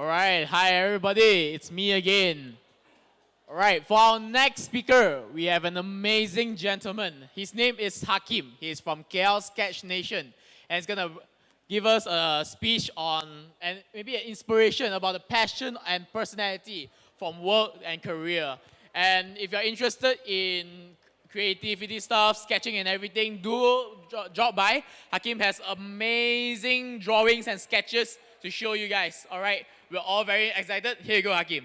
All right, hi everybody, it's me again. All right, for our next speaker, we have an amazing gentleman. His name is Hakym. He's from KL Sketch Nation, and he's gonna give us a speech on and maybe an inspiration about the passion and personality from work and career. And if you're interested in creativity stuff, sketching and everything, do drop by. Hakym has amazing drawings and sketches to show you guys. All right, we're all very excited. Here you go, Hakym.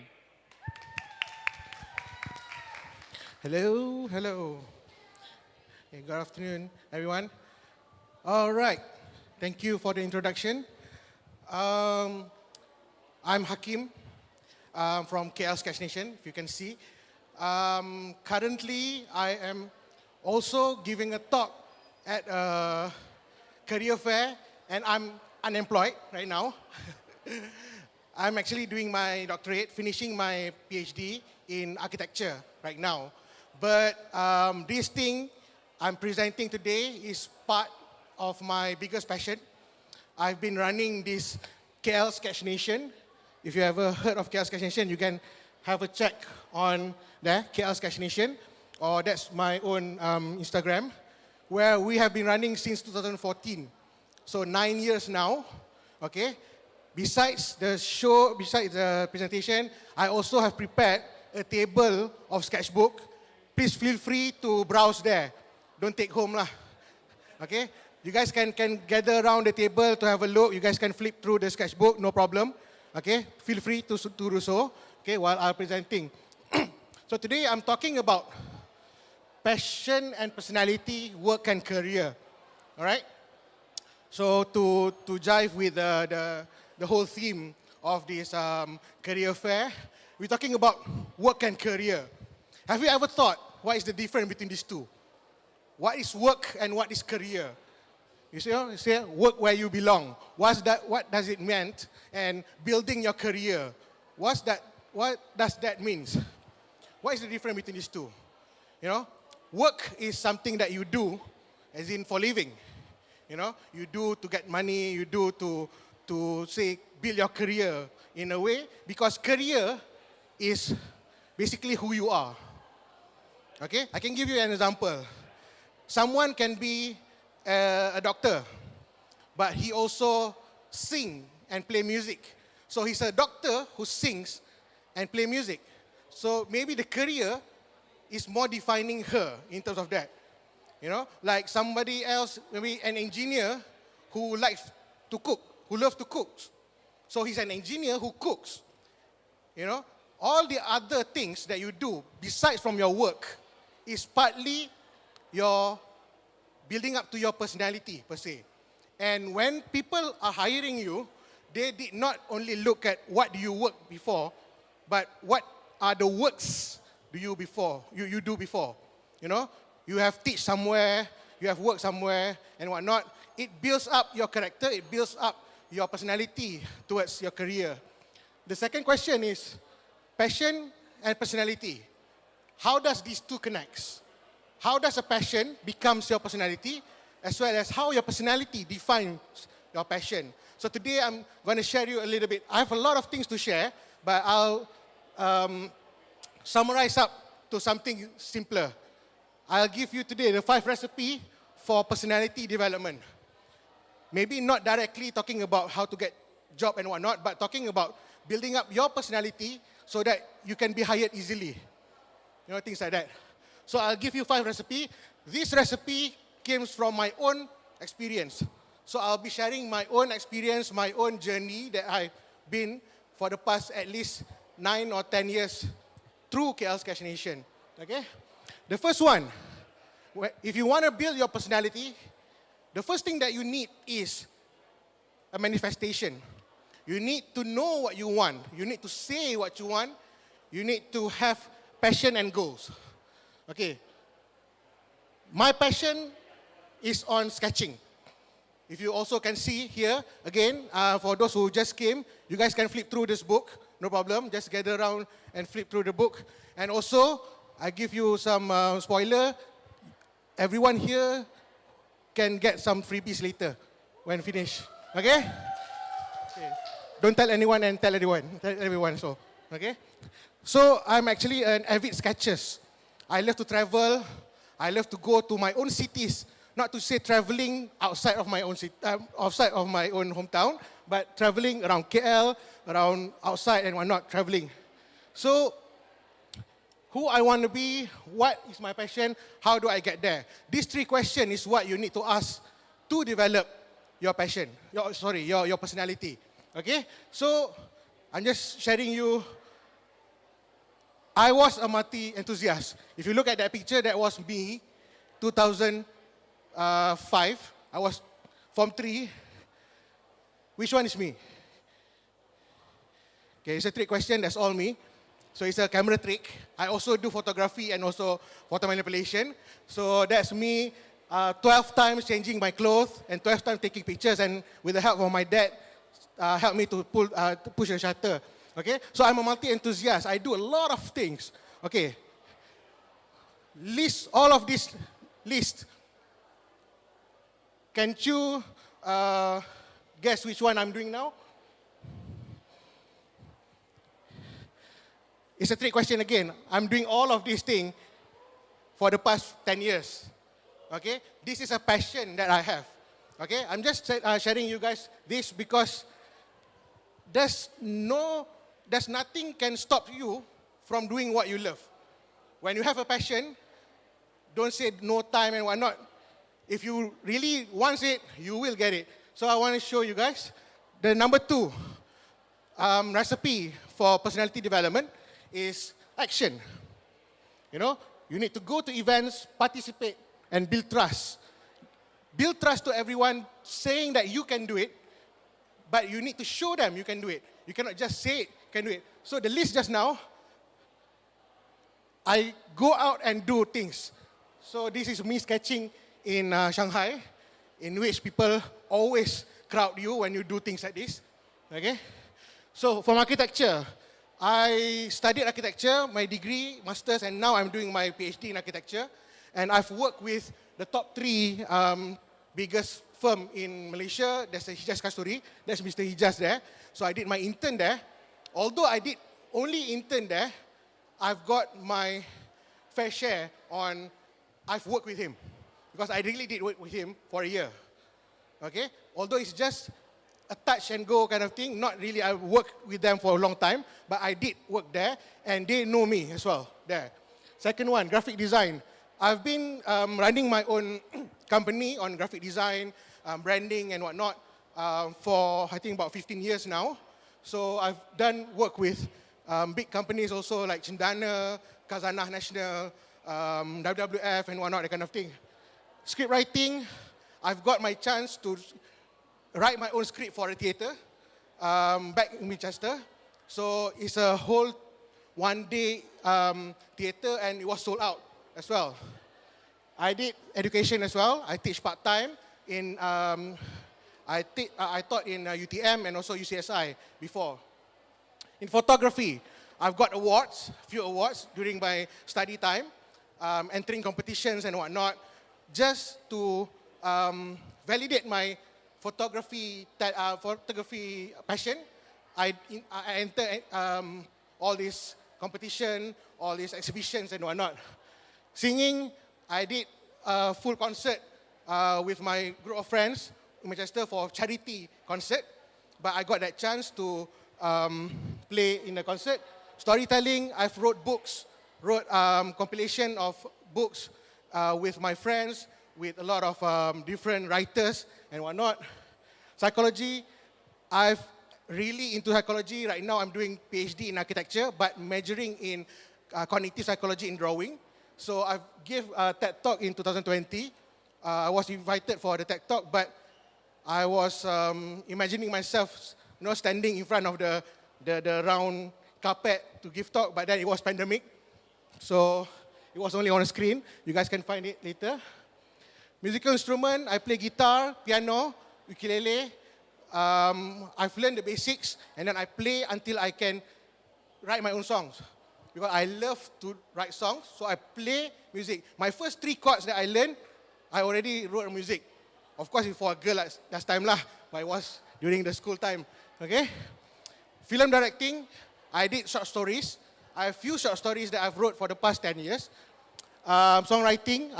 Hello, hello. Hey, good afternoon, everyone. All right, thank you for the introduction. I'm Hakym from KL Sketch Nation, if you can see. Currently, I am also giving a talk at a career fair, and I'm unemployed right now. I'm actually doing my doctorate, finishing my PhD in architecture right now. But this thing I'm presenting today is part of my biggest passion. I've been running this KL Sketch Nation. If you ever heard of KL Sketch Nation, you can have a check on there, KL Sketch Nation, or that's my own Instagram, where we have been running since 2014. So 9 years now, okay? Besides the show, besides the presentation, I also have prepared a table of sketchbook. Please feel free to browse there. Don't take home lah. Okay? You guys can gather around the table to have a look. You guys can flip through the sketchbook, no problem. Okay? Feel free to do so, okay, while I'm presenting. So today I'm talking about passion and personality, work and career. All right? So to jive with the whole theme of this career fair, we're talking about work and career. Have you ever thought what is the difference between these two? What is work and what is career? You see, work where you belong. What's that? What does it mean? And building your career. What does that mean? What is the difference between these two? You know, work is something that you do, as in for living. You know, you do to get money. You do to say build your career in a way, because career is basically who you are. Okay, I can give you an example. Someone can be a doctor, but he also sing and play music. So he's a doctor who sings and play music. So maybe the career is more defining her in terms of that. You know, like somebody else, maybe an engineer who likes to cook, who loves to cook. So he's an engineer who cooks. You know, all the other things that you do besides from your work is partly your building up to your personality per se. And when people are hiring you, they did not only look at what do you work before, but what are the works do you do before. You know, you have teach somewhere, you have worked somewhere and whatnot. It builds up your character, it builds up your personality towards your career. The second question is passion and personality. How does these two connect? How does a passion becomes your personality, as well as how your personality defines your passion? So today I'm going to share you a little bit. I have a lot of things to share, but I'll summarize up to something simpler. I'll give you today the 5 recipes for personality development. Maybe not directly talking about how to get job and whatnot, but talking about building up your personality so that you can be hired easily. You know, things like that. So I'll give you 5 recipes. This recipe came from my own experience. So I'll be sharing my own experience, my own journey that I've been for the past at least 9 or 10 years through KL Sketch Nation. Okay? The first one, if you want to build your personality, the first thing that you need is a manifestation. You need to know what you want. You need to say what you want. You need to have passion and goals. Okay. My passion is on sketching. If you also can see here, again, for those who just came, you guys can flip through this book, no problem. Just gather around and flip through the book. And also, I give you some spoiler. Everyone here can get some freebies later when finished. Okay? Okay. don't tell anyone and tell everyone. So, okay. So I'm actually an avid sketcher. I love to travel. I love to go to my own cities. Not to say traveling outside of my own city, outside of my own hometown, but traveling around KL, around outside and whatnot, traveling. So, who I want to be, what is my passion, how do I get there? These three questions is what you need to ask to develop your passion, your personality. Okay? So, I'm just sharing you, I was a multi-enthusiast. If you look at that picture, that was me, 2005. I was Form 3. Which one is me? Okay, it's a trick question, that's all me. So it's a camera trick. I also do photography and also photo manipulation. So that's me 12 times changing my clothes and 12 times taking pictures, and with the help of my dad, helped me to push the shutter. Okay, so I'm a multi-enthusiast. I do a lot of things. Okay, list all of this list. Can you guess which one I'm doing now? It's a trick question again. I'm doing all of these things for the past 10 years. Okay? This is a passion that I have. Okay? I'm just sharing you guys this because there's nothing can stop you from doing what you love. When you have a passion, don't say no time and whatnot. If you really want it, you will get it. So I want to show you guys the number 2 recipe for personality development is action. You know, you need to go to events, participate, and build trust. Build trust to everyone saying that you can do it, but you need to show them you can do it. You cannot just say it, can do it. So the list just now, I go out and do things. So this is me sketching in Shanghai, in which people always crowd you when you do things like this. Okay? So from architecture, I studied architecture, my degree, master's, and now I'm doing my PhD in architecture. And I've worked with the top 3 biggest firm in Malaysia. There's a Hijaz Kasturi, that's Mr. Hijaz there. So I did my intern there. Although I did only intern there, I've got my fair share on, I've worked with him. Because I really did work with him for a year. Okay? Although it's just a touch and go kind of thing, not really, I worked with them for a long time, but I did work there, and they know me as well there. Second one, graphic design. I've been running my own company on graphic design, branding and whatnot for I think about 15 years now. So I've done work with big companies also like Cendana, Khazanah National, WWF and whatnot, that kind of thing. Script writing, I've got my chance to write my own script for a theatre back in Manchester. So it's a whole one-day theatre, and it was sold out as well. I did education as well. I teach part-time in, I taught in UTM and also UCSI before. In photography, I've got awards, few awards during my study time, entering competitions and whatnot, just to validate my photography passion. I entered all these competition, all these exhibitions and whatnot. Singing, I did a full concert with my group of friends in Manchester for charity concert, but I got that chance to play in the concert. Storytelling, I've wrote books, wrote compilation of books with my friends, with a lot of different writers and whatnot. Psychology, I've really into psychology. Right now I'm doing PhD in architecture, but majoring in cognitive psychology in drawing. So I gave a TED Talk in 2020. I was invited for the TED Talk, but I was imagining myself, standing in front of the round carpet to give talk, but then it was pandemic. So it was only on a screen. You guys can find it later. Musical instrument, I play guitar, piano, ukulele. I've learned the basics, and then I play until I can write my own songs. Because I love to write songs, so I play music. My first 3 chords that I learned, I already wrote music. Of course, it's for a girl last time lah, but it was during the school time. Okay? Film directing, I did short stories. I have few short stories that I've wrote for the past 10 years. Songwriting,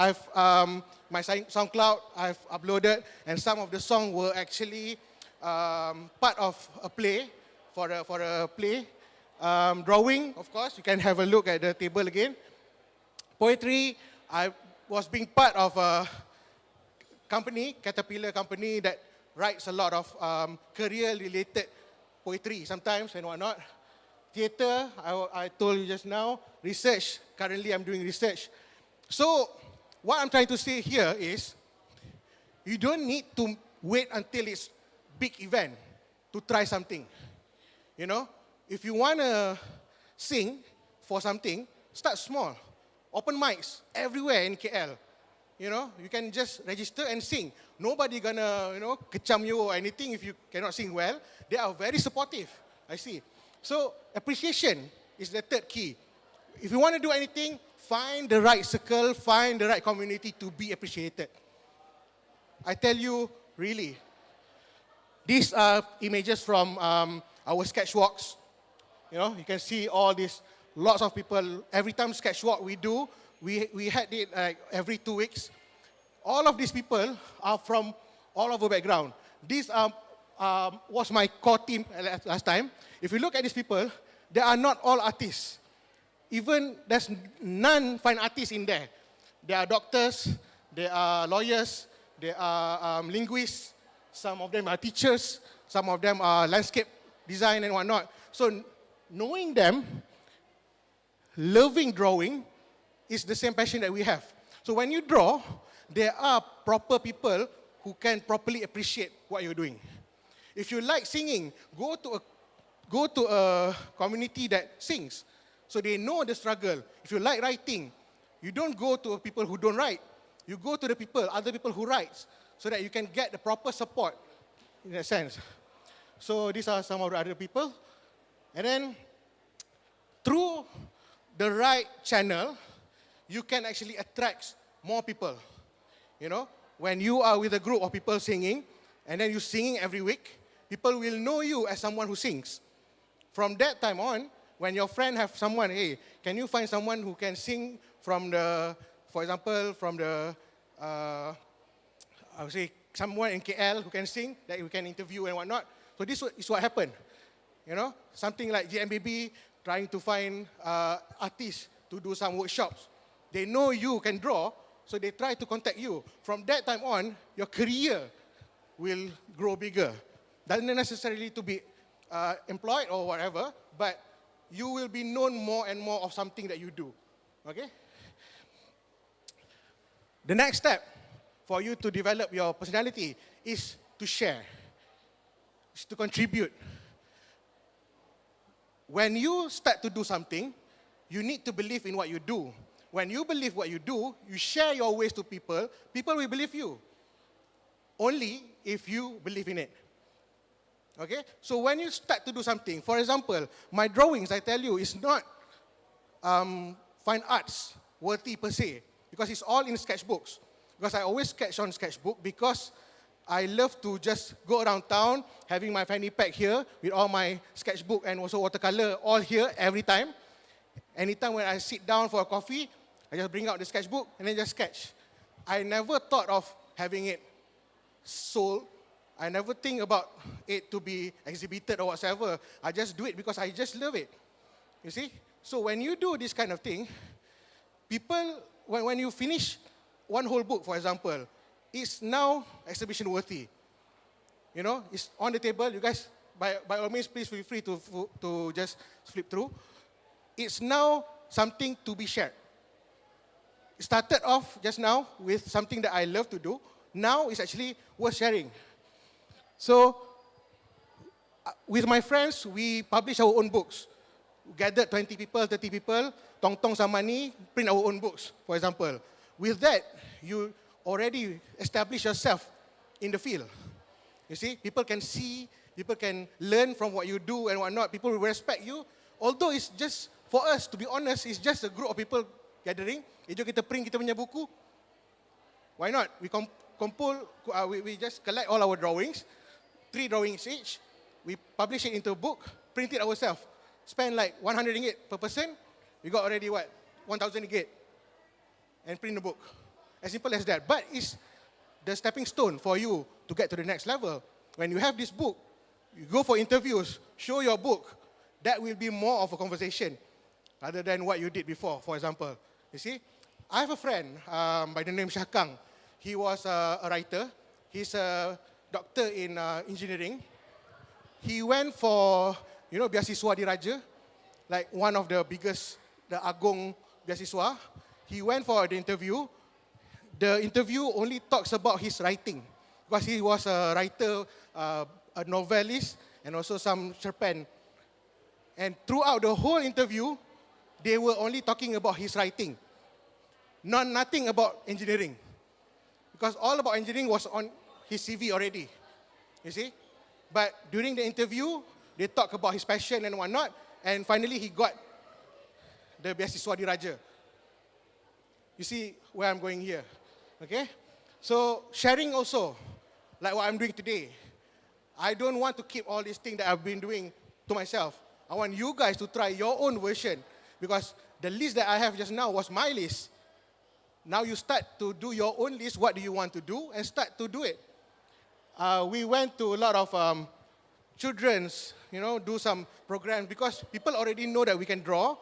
my SoundCloud I've uploaded, and some of the songs were actually part of a play, for a play. Drawing, of course, you can have a look at the table again. Poetry, I was being part of a company, Caterpillar company, that writes a lot of career-related poetry sometimes and whatnot. Theatre, I told you just now. Research, currently I'm doing research. So, what I'm trying to say here is, you don't need to wait until it's big event to try something. You know, if you want to sing for something, start small. Open mics everywhere in KL. You know, you can just register and sing. Nobody gonna, kecam you or anything if you cannot sing well. They are very supportive, I see. So, appreciation is the third key. If you want to do anything, find the right circle, find the right community to be appreciated. I tell you, really, these are images from our sketch walks. You know, you can see all these, lots of people. Every time sketch walk we do, we had it every 2 weeks. All of these people are from all over background. These was my core team last time. If you look at these people, they are not all artists. Even there's none fine artists in there. There are doctors, there are lawyers, there are linguists, some of them are teachers, some of them are landscape design and whatnot. So knowing them, loving drawing, is the same passion that we have. So when you draw, there are proper people who can properly appreciate what you're doing. If you like singing, go to a community that sings, so they know the struggle. If you like writing, you don't go to people who don't write. You go to the other people who write, so that you can get the proper support, in that sense. So these are some of the other people. And then, through the right channel, you can actually attract more people. You know, when you are with a group of people singing, and then you're singing every week, people will know you as someone who sings. From that time on, when your friend have someone, hey, can you find someone who can sing from the, for example, from the, I would say, someone in KL who can sing, that we can interview and whatnot. So this is what happened. You know, something like GMBB trying to find artists to do some workshops. They know you can draw, so they try to contact you. From that time on, your career will grow bigger. Doesn't necessarily to be employed or whatever, but you will be known more and more of something that you do. Okay? The next step for you to develop your personality is to share, is to contribute. When you start to do something, you need to believe in what you do. When you believe what you do, you share your ways to people, people will believe you. Only if you believe in it. Okay? So when you start to do something, for example, my drawings, I tell you, is not fine arts worthy per se, because it's all in sketchbooks. Because I always sketch on sketchbook, because I love to just go around town, having my fanny pack here, with all my sketchbook and also watercolor all here every time. Anytime when I sit down for a coffee, I just bring out the sketchbook and then just sketch. I never thought of having it sold. I never think about it to be exhibited or whatsoever. I just do it because I just love it. You see? So when you do this kind of thing, people, when you finish one whole book, for example, it's now exhibition worthy. You know, it's on the table. You guys, by all means, please feel free to just flip through. It's now something to be shared. It started off just now with something that I love to do. Now it's actually worth sharing. So, with my friends, we publish our own books. We gathered 20 people, 30 people, tong-tong some money, print our own books, for example. With that, you already establish yourself in the field. You see, people can see, people can learn from what you do and whatnot. People will respect you. Although it's just, for us, to be honest, it's just a group of people gathering. Jom kita print kita punya buku. Why not? We just collect all our drawings, 3 drawings each. We publish it into a book. print it ourselves. Spend like 100 ringgit per person, we got already what? 1,000 ringgit. And print the book. As simple as that. But it's the stepping stone for you to get to the next level. When you have this book, you go for interviews, show your book. That will be more of a conversation rather than what you did before, for example. You see? I have a friend by the name Hakym. He was a writer. He's a doctor in engineering. He went for, beasiswa diraja, like one of the biggest, the Agong beasiswa. He went for the interview. The interview only talks about his writing because he was a writer, a novelist, and also some cerpen. And throughout the whole interview, they were only talking about his writing, nothing about engineering. Because all about engineering was on his CV already, you see. But during the interview, they talk about his passion and whatnot, and finally he got the beasiswa diraja. You see where I'm going here, okay? So sharing also, like what I'm doing today. I don't want to keep all these things that I've been doing to myself. I want you guys to try your own version because the list that I have just now was my list. Now you start to do your own list, what do you want to do, and start to do it. We went to a lot of children's, do some programs because people already know that we can draw.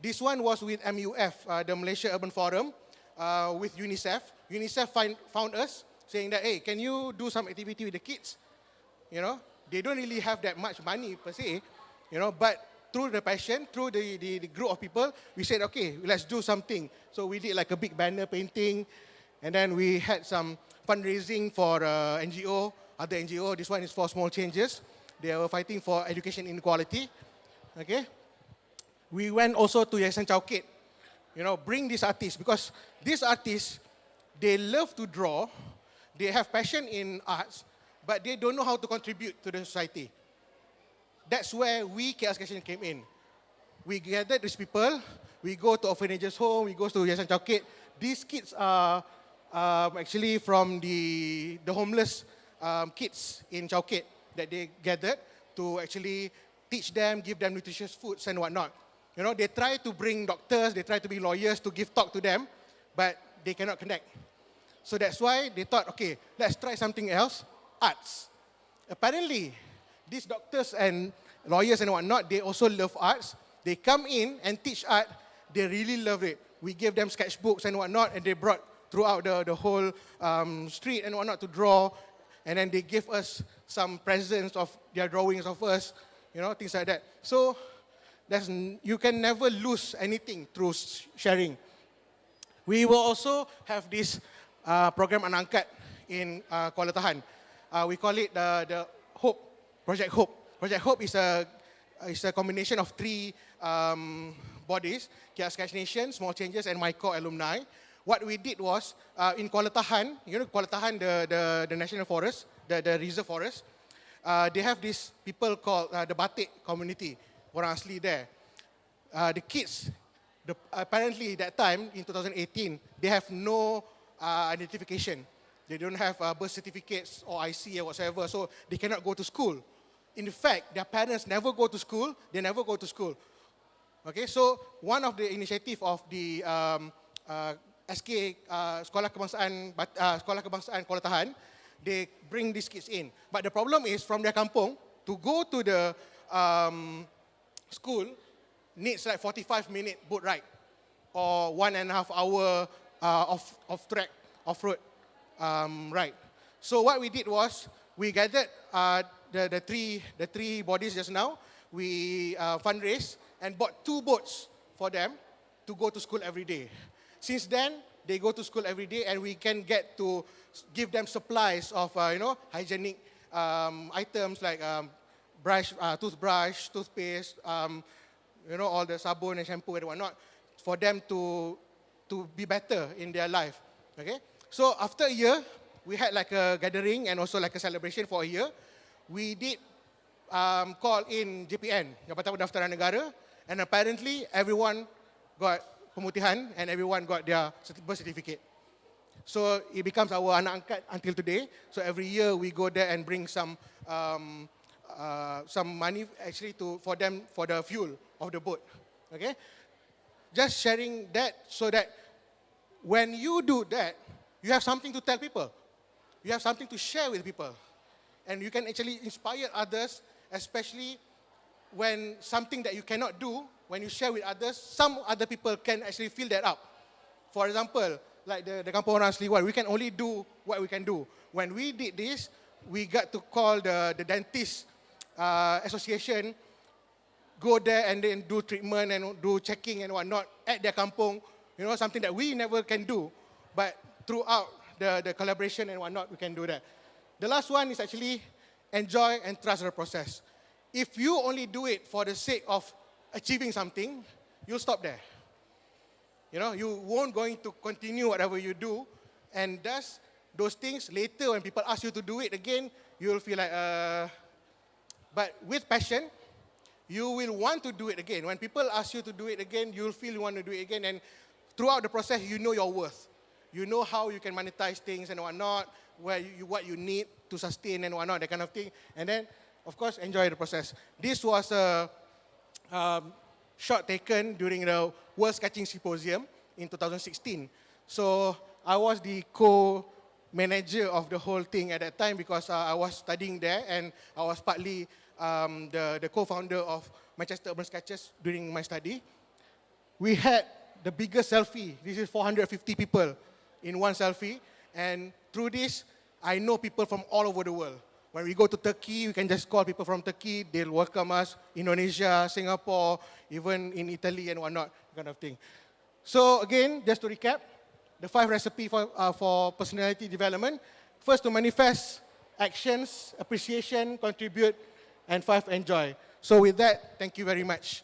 This one was with MUF, the Malaysia Urban Forum, with UNICEF. UNICEF found us saying that, hey, can you do some activity with the kids? They don't really have that much money per se, but through the passion, through the group of people, we said, okay, let's do something. So we did like a big banner painting, and then we had some fundraising for NGO, other NGO. This one is for Small Changes. They were fighting for education inequality. Okay. We went also to Yayasan Chowkit, bring these artists because these artists, they love to draw, they have passion in arts, but they don't know how to contribute to the society. That's where we, Chaos Kitchen, came in. We gathered these people, we go to orphanages home, we go to Yayasan Chowkit. These kids are actually from the homeless kids in Chowkit that they gathered to actually teach them, give them nutritious foods and whatnot. They try to bring doctors, they try to bring lawyers to give talk to them, but they cannot connect. So that's why they thought, okay, let's try something else, arts. Apparently, these doctors and lawyers and whatnot, they also love arts. They come in and teach art. They really love it. We gave them sketchbooks and whatnot, and they brought throughout the whole street and whatnot to draw. And then they gave us some presents of their drawings of us, things like that. So you can never lose anything through sharing. We will also have this program Anangkat in Kuala Tahan. We call it the Hope, Project Hope. Project Hope is a combination of three bodies, Chaos Catch Nation, Small Changes, and My Core alumni. What we did was, in Kuala Tahan, Kuala Tahan, the national forest, the reserve forest, they have these people called the Batik community, orang asli there. The kids, apparently that time, in 2018, they have no identification. They don't have birth certificates or IC or whatsoever, so they cannot go to school. In fact, their parents never go to school, they never go to school. Okay, so one of the initiative of the SK, Sekolah Kebangsaan Kuala Tahan, they bring these kids in. But the problem is, from their kampung, to go to the school, needs like 45-minute boat ride, or 1.5 hour off-track, off-road ride. So what we did was, we gathered the three bodies just now, we fundraised and bought 2 boats for them to go to school every day. Since then, they go to school every day, and we can get to give them supplies of hygienic items like brush, toothbrush, toothpaste, all the sabun and shampoo and whatnot, for them to be better in their life. Okay. So after a year, we had like a gathering and also like a celebration for a year. We did call in JPN, Jabatan Pendaftaran Negara, and apparently everyone got pemutihan and everyone got their birth certificate. So it becomes our anak angkat until today. So every year we go there and bring some some money actually for them for the fuel of the boat. Okay, just sharing that so that when you do that, you have something to tell people, you have something to share with people, and you can actually inspire others, especially when something that you cannot do, when you share with others, some other people can actually fill that up. For example, like the Kampung Orang Sliwal, we can only do what we can do. When we did this, we got to call the dentist association, go there and then do treatment and do checking and whatnot at their kampung, something that we never can do. But throughout the collaboration and whatnot, we can do that. The last one is actually enjoy and trust the process. If you only do it for the sake of achieving something, you'll stop there. You won't going to continue whatever you do, and those things later when people ask you to do it again, you'll feel like, but with passion, you will want to do it again. When people ask you to do it again, you'll feel you want to do it again, and throughout the process, you know your worth. You know how you can monetize things and whatnot, what you need to sustain and whatnot, that kind of thing. And then, of course, enjoy the process. This was a shot taken during the World Sketching Symposium in 2016. So I was the co-manager of the whole thing at that time because I was studying there, and I was partly the co-founder of Manchester Urban Sketches during my study. We had the biggest selfie. This is 450 people in one selfie. And through this, I know people from all over the world. When we go to Turkey, we can just call people from Turkey. They'll welcome us. Indonesia, Singapore, even in Italy and whatnot, kind of thing. So again, just to recap, the 5 recipes for personality development. First, to manifest actions, appreciation, contribute, and 5, enjoy. So with that, thank you very much.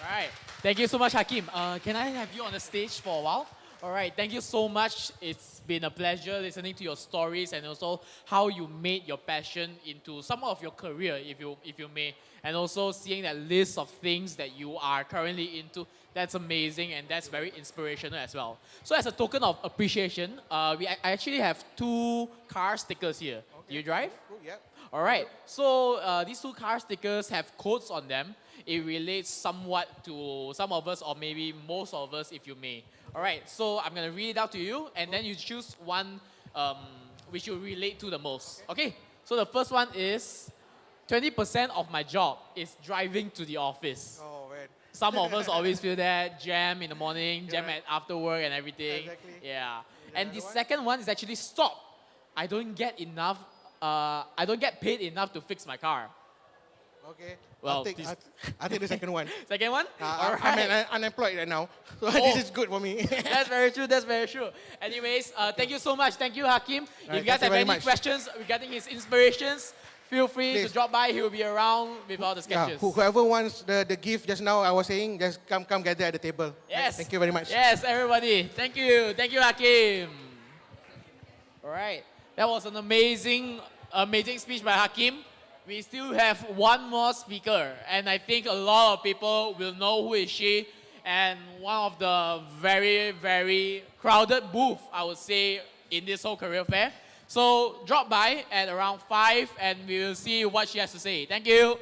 All right. Thank you so much, Hakym. Can I have you on the stage for a while? All right. Thank you so much. It's been a pleasure listening to your stories and also how you made your passion into some of your career, if you may, and also seeing that list of things that you are currently into. That's amazing, and that's very inspirational as well. So as a token of appreciation, I actually have 2 car stickers here. Okay. Do you drive? Cool, yeah. All right. So these 2 car stickers have quotes on them. It relates somewhat to some of us, or maybe most of us, if you may. All right. So I'm going to read it out to you, and then you choose one which you relate to the most. Okay. So the first one is 20% of my job is driving to the office. Oh, man. Some of us always feel that, jam in the morning, jam after work and everything. Exactly. Yeah. And the second one is actually stop. I don't get paid enough to fix my car. Okay. Well, I'll take the second one. Second one? All right. I'm unemployed right now, so this is good for me. That's very true. That's very true. Anyways, thank you so much. Thank you, Hakym. If you guys have any questions regarding his inspirations, feel free to drop by. He will be around with all the sketches. Yeah, whoever wants the gift just now, I was saying, just come gather at the table. Yes. Thank you very much. Yes, everybody. Thank you. Thank you, Hakym. All right. That was an amazing speech by Hakym. We still have one more speaker, and I think a lot of people will know who is she, and one of the very, very crowded booth, I would say, in this whole career fair. So drop by at around 5, and we will see what she has to say. Thank you.